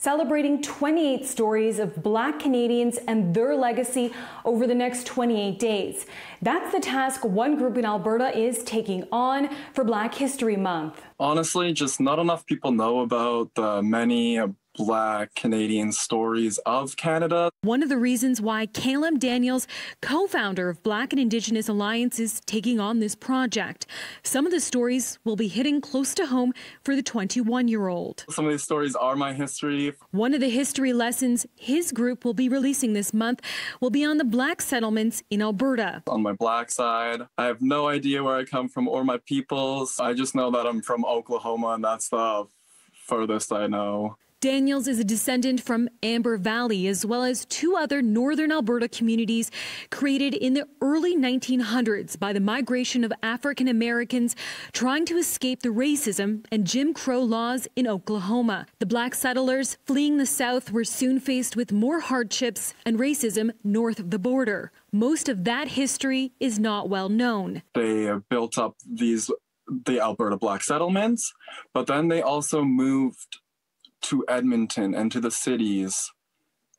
celebrating 28 stories of Black Canadians and their legacy over the next 28 days. That's the task one group in Alberta is taking on for Black History Month. Honestly, just not enough people know about the many Black Canadian stories of Canada. One of the reasons why Caleb Daniels, co-founder of Black and Indigenous Alliance, is taking on this project. Some of the stories will be hitting close to home for the 21-year-old. Some of these stories are my history. One of the history lessons his group will be releasing this month will be on the Black settlements in Alberta. On my Black side, I have no idea where I come from or my peoples. I just know that I'm from Oklahoma, and that's the furthest I know. Daniels is a descendant from Amber Valley, as well as two other northern Alberta communities created in the early 1900s by the migration of African Americans trying to escape the racism and Jim Crow laws in Oklahoma. The Black settlers fleeing the South were soon faced with more hardships and racism north of the border. Most of that history is not well known. They built up the Alberta Black settlements, but then they also moved to Edmonton and to the cities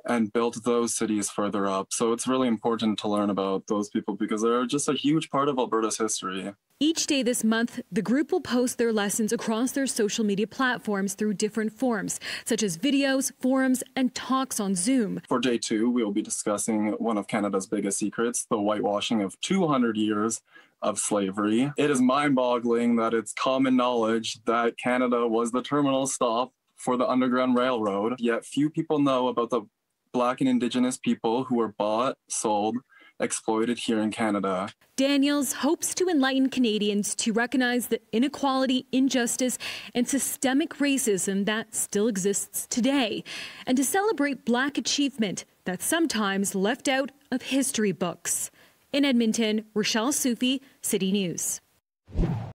and built those cities further up. So it's really important to learn about those people because they're just a huge part of Alberta's history. Each day this month, the group will post their lessons across their social media platforms through different forms, such as videos, forums, and talks on Zoom. For day 2, we will be discussing one of Canada's biggest secrets, the whitewashing of 200 years of slavery. It is mind-boggling that it's common knowledge that Canada was the terminal stop for the Underground Railroad, yet few people know about the Black and Indigenous people who were bought, sold, exploited here in Canada. Daniels hopes to enlighten Canadians to recognize the inequality, injustice, and systemic racism that still exists today, and to celebrate Black achievement that's sometimes left out of history books. In Edmonton, Rochelle Sufi, City News.